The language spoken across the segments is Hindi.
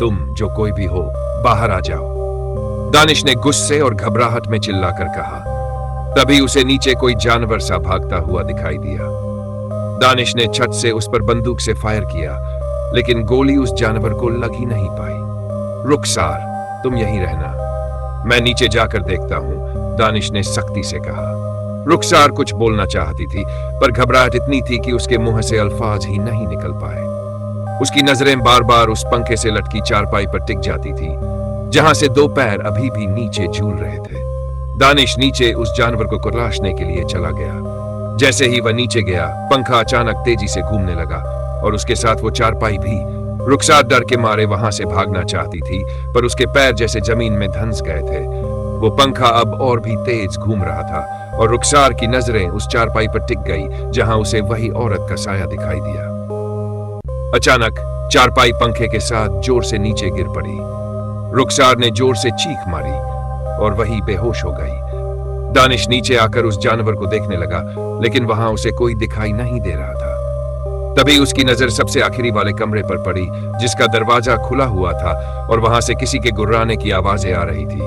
तुम जो कोई भी हो बाहर आ जाओ, दानिश ने गुस्से और घबराहट में चिल्लाकर कहा। तभी उसे नीचे कोई जानवर सा भागता हुआ दिखाई दिया। दानिश ने छत से उस पर बंदूक से फायर किया, लेकिन गोली उस जानवर को लग ही नहीं पाई। रुखसार, तुम यहीं रहना, मैं नीचे जाकर देखता हूं, दानिश ने सख्ती से कहा। रुखसार कुछ बोलना चाहती थी, पर घबराहट इतनी थी कि उसके मुंह से अल्फाज ही नहीं निकल पाए। उसकी नजरें बार बार उस पंखे से लटकी चारपाई पर टिक जाती थी, जहां से दो पैर अभी भी नीचे झूल रहे थे। दानिश नीचे उस जानवर को तलाशने के लिए चला गया। जैसे ही वह नीचे गया, पंखा अचानक तेजी से घूमने लगा और उसके साथ वो चारपाई भी। रुखसार डर के मारे वहां से भागना चाहती थी, पर उसके पैर जैसे जमीन में धंस गए थे। वो पंखा अब और भी तेज घूम रहा था और रुखसार की नजरें उस चारपाई पर टिक गई, जहां उसे वही औरत का साया दिखाई दिया। अचानक चारपाई पंखे के साथ जोर से नीचे गिर पड़ी। रुखसार ने जोर से चीख मारी और वही बेहोश हो गई। दानिश नीचे आकर उस जानवर को देखने लगा, लेकिन वहां उसे कोई दिखाई नहीं दे रहा था। तभी उसकी नजर सबसे आखिरी वाले कमरे पर पड़ी, जिसका दरवाजा खुला हुआ था और वहां से किसी के गुर्राने की आवाजें आ रही थी।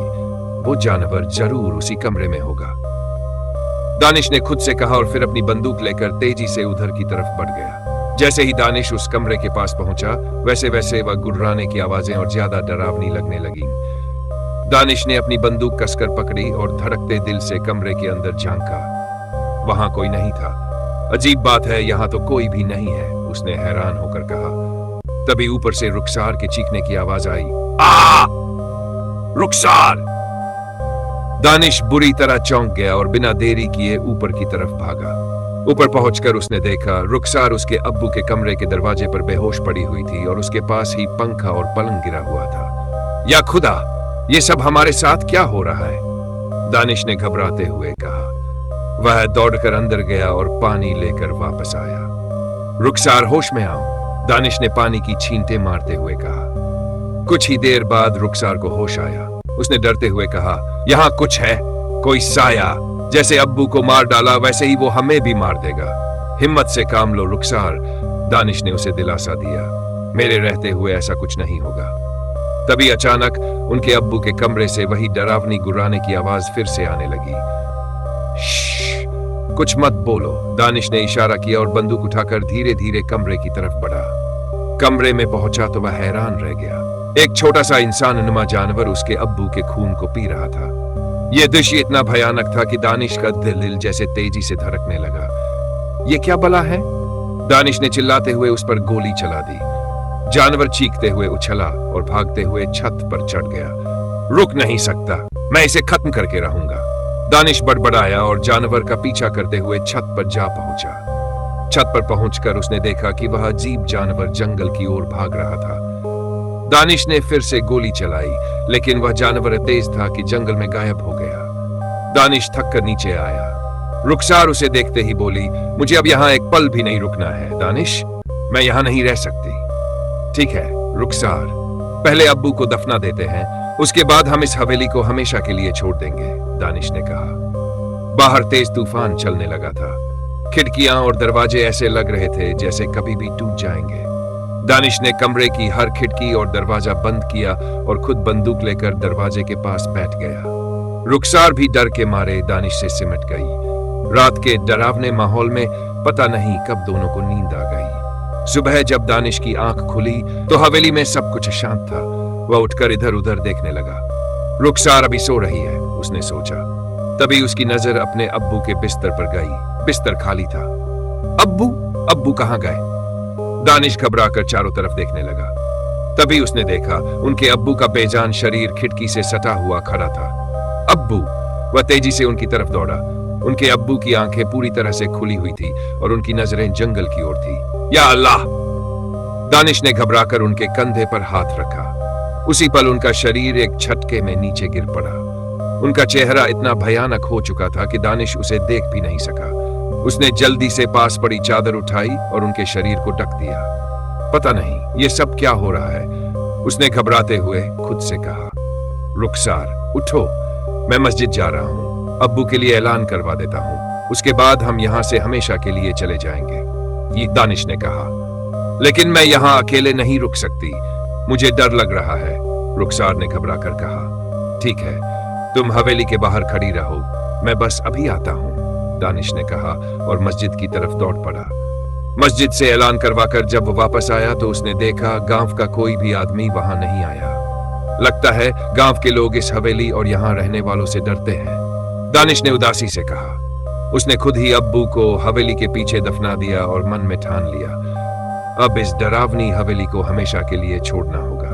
वो जानवर जरूर उसी कमरे में होगा, दानिश ने खुद से कहा और फिर अपनी बंदूक लेकर तेजी से उधर की तरफ बढ़ गया। जैसे ही दानिश उस कमरे के पास पहुंचा, वैसे वैसे वह गुर्राने की आवाजें और ज्यादा डरावनी लगने लगीं। दानिश ने अपनी बंदूक कसकर पकड़ी और धड़कते दिल से कमरे के अंदर झांका। वहां कोई नहीं था। अजीब बात है, यहां तो कोई भी नहीं है, उसने हैरान होकर कहा। तभी ऊपर से रुखसार के चीखने की आवाज आई। आ! रुखसार! दानिश बुरी तरह चौंक गया और बिना देरी किए ऊपर की तरफ भागा। ऊपर पहुंचकर उसने देखा रुखसार उसके अब्बू के कमरे के दरवाजे पर बेहोश पड़ी हुई थी और उसके पास ही पंखा और पलंग गिरा हुआ था। या खुदा, ये सब हमारे साथ क्या हो रहा है? दानिश ने घबराते हुए कहा। वह दौड़कर अंदर गया और पानी लेकर वापस आया। रुखसार, होश में आओ, दानिश ने पानी की छींटे मारते हुए कहा। कुछ ही देर बाद रुखसार को होश आया। उसने डरते हुए कहा, यहां कुछ है, कोई साया। जैसे अब्बू को मार डाला वैसे ही वो हमें भी मार देगा। हिम्मत से काम लो रुखसार, दानिश ने उसे दिलासा दिया। मेरे रहते हुए ऐसा कुछ नहीं होगा। तभी अचानक उनके अब्बू के कमरे से वही डरावनी गुर्राने की आवाज फिर से आने लगी। कुछ मत बोलो, दानिश ने इशारा किया और बंदूक उठाकर धीरे धीरे कमरे की तरफ बढ़ा। कमरे में पहुंचा तो वह हैरान रह गया। एक छोटा सा इंसाननुमा जानवर उसके अब्बू के खून को पी रहा था। यह दृश्य इतना भयानक था कि दानिश का दिल जैसे तेजी से धड़कने लगा। यह क्या बला है? दानिश ने चिल्लाते हुए उस पर गोली चला दी। जानवर चीखते हुए उछला और भागते हुए छत पर चढ़ गया। रुक नहीं सकता, मैं इसे खत्म करके रहूंगा, दानिश बड़बड़ाया और जानवर का पीछा करते हुए छत पर जा पहुंचा। छत पर पहुंचकर उसने देखा कि वह अजीब जानवर जंगल की ओर भाग रहा था। दानिश ने फिर से गोली चलाई, लेकिन वह जानवर तेज था कि जंगल में गायब हो गया। दानिश थक कर नीचे आया। रुखसार उसे देखते ही बोली, मुझे अब यहां एक पल भी नहीं रुकना है दानिश, मैं यहां नहीं रह सकती। ठीक है रुखसार, पहले अब्बू को दफना देते हैं, उसके बाद हम इस हवेली को हमेशा के लिए छोड़ देंगे, दानिश ने कहा। बाहर तेज तूफान चलने लगा था। खिड़कियां और दरवाजे ऐसे लग रहे थे जैसे कभी भी टूट जाएंगे। दानिश ने कमरे की हर खिड़की और दरवाजा बंद किया और खुद बंदूक लेकर दरवाजे के पास बैठ गया। रुखसार भी डर के मारे दानिश से सिमट गई। रात के डरावने माहौल में पता नहीं कब दोनों को नींद आ गई। सुबह जब दानिश की आंख खुली तो हवेली में सब कुछ शांत था। वह उठकर इधर उधर देखने लगा। रुखसार अभी सो रही है, उसने सोचा। तभी उसकी नजर अपने अब्बू के बिस्तर पर गई। बिस्तर खाली था। अब्बू कहां गए? दानिश घबराकर चारों तरफ देखने लगा। तभी उसने देखा उनके अब्बू का बेजान शरीर खिड़की से सटा हुआ खड़ा था। अब्बू! वह तेजी से उनकी तरफ दौड़ा। उनके अब्बू की आंखें पूरी तरह से खुली हुई थी और उनकी नजरें जंगल की ओर थी। या अल्लाह! दानिश ने घबराकर उनके कंधे पर हाथ रखा। उसी पल उनका शरीर एक झटके में नीचे गिर पड़ा। उनका चेहरा इतना भयानक हो चुका था कि दानिश उसे देख भी नहीं सका। उसने जल्दी से पास पड़ी चादर उठाई और उनके शरीर को ढक दिया। पता नहीं ये सब क्या हो रहा है, उसने घबराते हुए खुद से कहा। रुखसार, उठो, मैं मस्जिद जा रहा हूं, अब्बू के लिए ऐलान करवा देता हूं, उसके बाद हम यहां से हमेशा के लिए चले जाएंगे, ये दानिश ने कहा। लेकिन मैं यहां अकेले नहीं रुक सकती, मुझे डर लग रहा है, रुखसार ने घबरा कर कहा। ठीक है, तुम हवेली के बाहर खड़ी रहो, मैं बस अभी आता हूं, दानिश ने कहा और मस्जिद की तरफ दौड़ पड़ा। मस्जिद से ऐलान करवाकर जब वो वापस आया तो उसने देखा गांव का कोई भी आदमी वहां नहीं आया। लगता है गांव के लोग इस हवेली और यहां रहने वालों से डरते हैं, दानिश ने उदासी से कहा। उसने खुद ही अब्बू को हवेली के पीछे दफना दिया और मन में ठान लिया, अब इस डरावनी हवेली को हमेशा के लिए छोड़ना होगा।